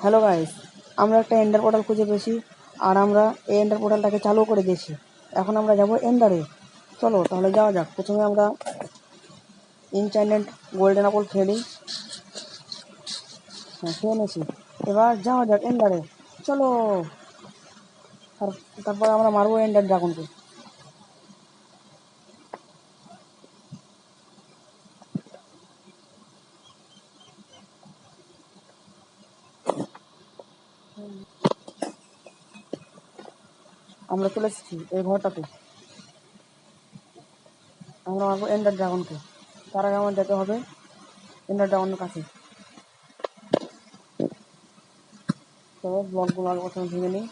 Hello guys, আমরা একটা endure portal খুঁজে পেয়েছি আর আমরা এই এন্ডার পোর্টালটাকে চালু করে দিয়েছি। এখন আমরা যাব এন্ডারে। চলো তাহলে যাওয়া যাক। প্রথমে আমরা ইনচ্যান্টেড গোল্ডেন আপেল খেয়ে নিই। হ্যাঁ, খেয়ে নিয়েছি। এবার যাওয়া যাক এন্ডারে। চলো। তারপর আমরা মারবো এন্ডার ড্রাগনকে। আমরা চলে এসেছি এই ঘরটাতে। আমরা মারবো এন্ডার ড্রাগনকে। তার আগে আমার যেতে হবে এন্ডার ড্রাগনের কাছে। চলো ব্লকগুলো আগে প্রথমে ভেঙে নিই।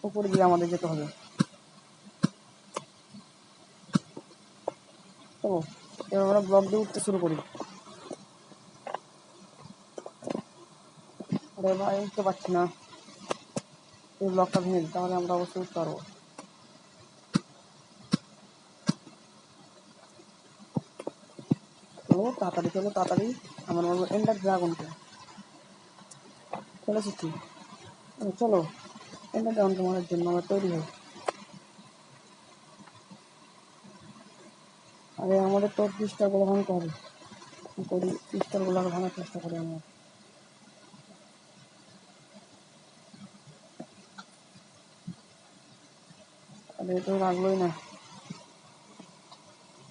উপরে দিয়ে আমাদের যেতে হবে। চলো এবার আমরা ব্লক দিয়ে উঠতে শুরু করি। আরে ভাই, উঠতে পারছি না। এই ব্লকটা ভেঙে দিই, তাহলে আমরা অবশ্যই উঠতে পারবো। চলো তাড়াতাড়ি, চলো তাড়াতাড়ি। আমার মারবো এন্ডার ড্রাগনকে। চলে এসেছি। চলো এন্ডার ড্রাগনকে মারার জন্য আমরা তৈরি হই। আরে আমাদের তো ক্রিস্টালগুলো ভাঙতে হবে। কি করি, ক্রিস্টালগুলোকে ভাঙার চেষ্টা করি আমরা। আরে তো লাগলোই না,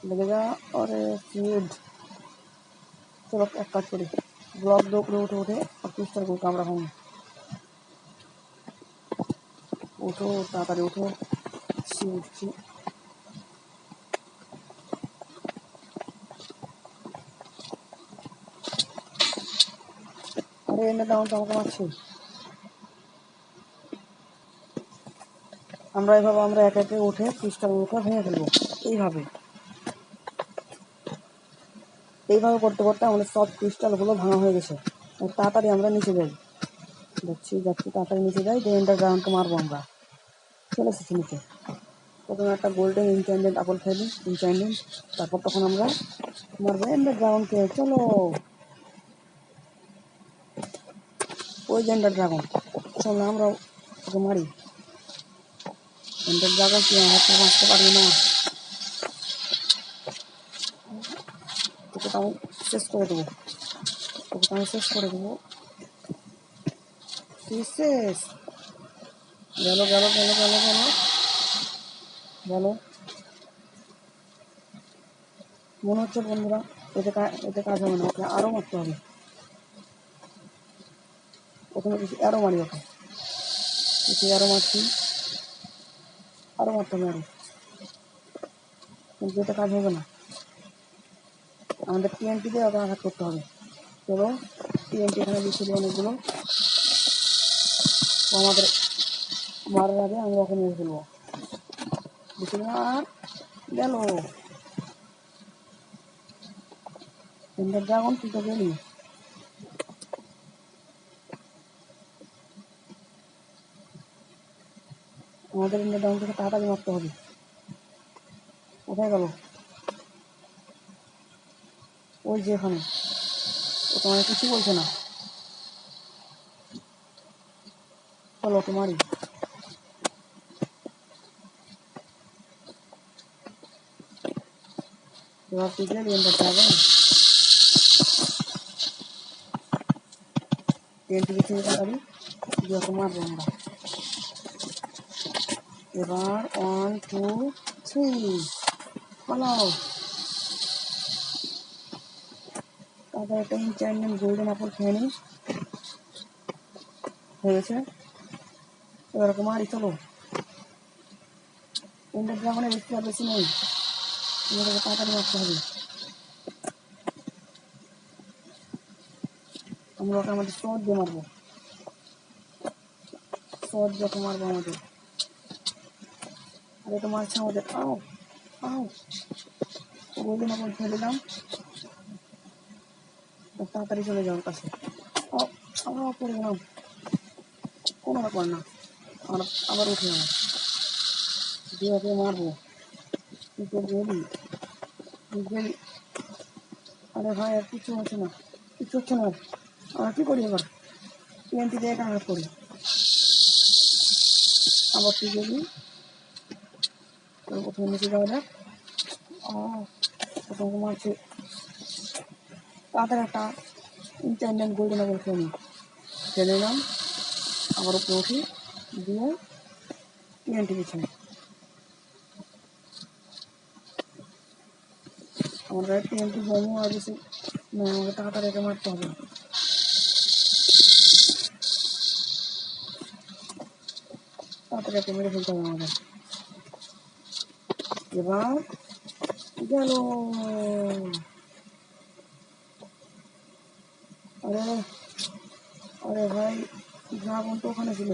লেগে যা। আরে শিট। চলো এক কাজ করি, ব্লক দিয়ে উপরে উঠে উঠে আর ক্রিস্টালগুলোকে আমরা ভাঙি। উঠো তাড়াতাড়ি উঠো। উঠছি। আরে এন্ডার ড্রাগন তো আমাকে মারছে। আমরা একে একে উঠে ক্রিস্টালগুলোকে ভেঙে ফেলবো। এইভাবে এইভাবে করতে করতে আমাদের সব ক্রিস্টালগুলো ভাঙা হয়ে গেছে। তাড়াতাড়ি আমরা নিচে যাই। যাচ্ছি তাড়াতাড়ি নিচে যাই, দিয়ে এন্ডার ড্রাগনকে মারবো আমরা। চলে এসেছি নিচে। প্রথমে একটা গোল্ডেন ইনচ্যান্টেড আপেল খাইলি ইনচ্যান্টেড। তারপর তখন আমরা মারবো এন্ডার ড্রাগনকে। চলো। ওই যে এন্ডার ড্রাগন, চলো আমরা ওকে মারি। এন্ডার ড্রাগন কি আমার তো বাঁচতে পারবে না। তোকে তো আমি শেষ করে দেবো। তুই শেষ। গেল গেল গেল গেল গেল গেল। মনে হচ্ছে বন্ধুরা এতে কাজ হবে না, ওকে আরও মারতে হবে। প্রথমে কিছু আরও মারি ওকে। কিছু আরও মারছি, আরও মারতে হবে আরও। কিন্তু এতে কাজ হবে না, আমাদের টিএনটি দিয়ে ওকে আঘাত করতে হবে। চলো টিএনটি এখানে দিচ্ছিল অনেকগুলো। তো আমাদের মারার আগে আমরা ওকে মেরে ফেলবো। দিচ্ছিল আর গেল। এন্ডার ড্রাগন তুই তো গেলি। আমাদের এন্ডার ড্রাগনটাকে তাড়াতাড়ি মারতে হবে। কোথায় গেল? ওই যে এখানে। ও তোমার কিছু বলছে না। চলো ওকে মারি। এবার তুই গেলি এন্ডার ড্রাগন। টিএনটি কিছু তাড়াতাড়ি দিয়ে ওকে মারবো আমরা। এবার 1 2 3 পালাও। তারপর একটা ইনচ্যান্টেড গোল্ডেন আপেল খেয়ে নিস। হয়ে গেছে। এবার ওকে মারি। চলো এন্ডার ড্রাগনের একটু আর বেশি নেই, তোমাদেরকে তাড়াতাড়ি মারতে হবে। আমরা ওকে আমাদের শর্ট দিয়ে মারবো। শর্ট দিয়ে ওকে মারবো আমাদের। আর এটা মারছে আমাদের। আও আও। গোল্ডেন আপেল খেয়ে দিলাম। তাড়াতাড়ি চলে যাওয়ার কাছে। আমরা পড়ে গেলাম। কোনো ব্যাপার না, আমরা আবার উঠে যাবো। দিয়ে ওকে মারবো। তুই তো গেলি, তুই গেলি। আরে ভাই আর কিছু হচ্ছে না, কিছু হচ্ছে না। আমরা কী করি এবার টিএনটি দিয়ে কানেক্ট করি, আবার তুই দিবি। প্রথমে নিচে যাওয়া যাক। প্রথমে মারছি তাদের একটা ইন্টারনেট গোল্ডেন আবার খেয়ে নিলাম, আবার উপরে উঠি দিয়ে টিএনটি পিছনে আমরা টিএনটি জমে আর বেশি না, আমাকে তাড়াতাড়ি এটা মারতে হবে। তাড়াতাড়ি একটা মেরে ফেলতে হবে আমাদের। এবার গেল। আরে আরে ভাই, ড্রাগন তো ওখানে ছিল।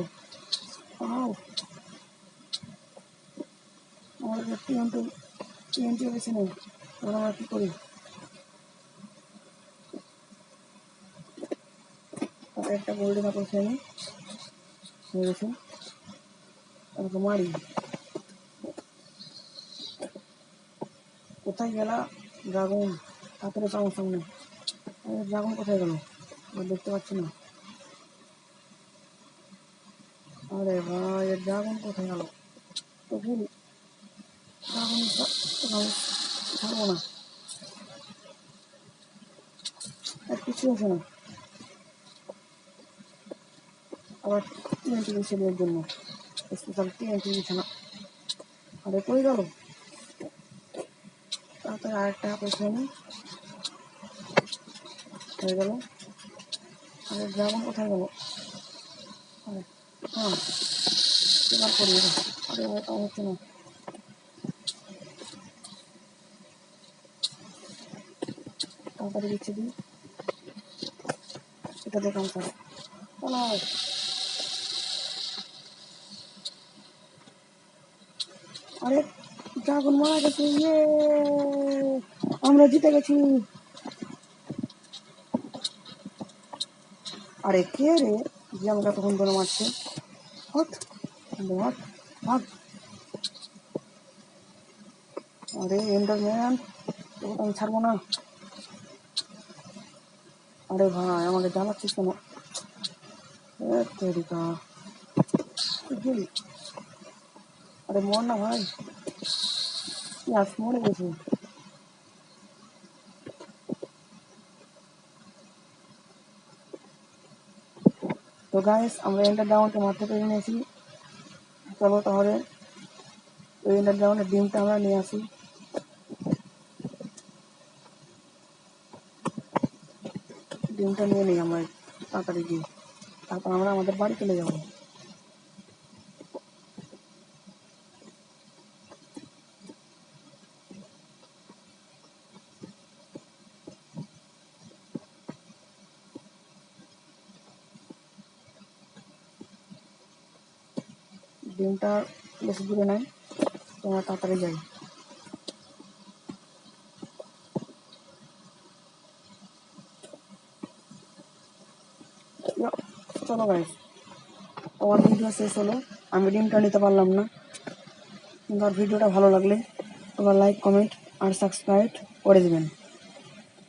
আমাদের টিএনটি বেশি নেই, আমরা কী করি? তারপরে একটা গোল্ডেন আপেল খেয়ে নিই, হয়ে গেছে। তারপর মারি। কোথায় গেলা ড্রাগন? তারপরে তো আমার সামনে ড্রাগন কোথায় গেল? দেখতে পাচ্ছি না। আরে ভাই, ড্রাগন কোথায় গেল? তো ভুল ড্রাগন ছাড়বো না, আর কিছু আছে না। আবার টিএনটি মিশনের জন্য স্পেশাল টিএনটি বিছানা। আরে কই গেল? তাড়াতাড়ি আরেকটা পেছনে নিই, হয়ে গেল। আরে ড্রাগন কোথায় গেল? আরে হ্যাঁ, এবার করি এটা। আরে ভাই, তাও হচ্ছে না। তাড়াতাড়ি দিচ্ছি দিই, এটা দেখাম স্যার। চালাও। আরে ড্রাগন মারা গেছে, আমরা জিতে গেছি। আরে কে রে যে আমাকে তখন ধরে মারছে? হট হট ভাগ। আরে এন্ডারম্যান, তোকে আমি ছাড়বো না। আরে ভাই, আমাকে জ্বালাচ্ছিস কেন? তেরিকা গেলি। আরে মর না ভাই, আজ মরে গেছি। তো গাইস, আমরা এন্ডার ড্রাগনকে মারতে পেরে নিয়েছি। চলো তাহলে ওই এন্ডার ড্রাগনের ডিমটা আমরা নিয়ে আসি। ডিমটা নিয়ে নিই আমরা তাড়াতাড়ি গিয়ে, তারপর আমরা আমাদের বাড়ি চলে যাবো। ডিমটা বেশি দূরে নাই, তোমরা তাড়াতাড়ি যাই। চলো গাইস, আমার ভিডিও শেষ হলো। আমি ডিমটা নিতে পারলাম না, কিন্তু আর ভিডিওটা ভালো লাগলে তোমরা লাইক, কমেন্ট আর সাবস্ক্রাইব করে দেবেন।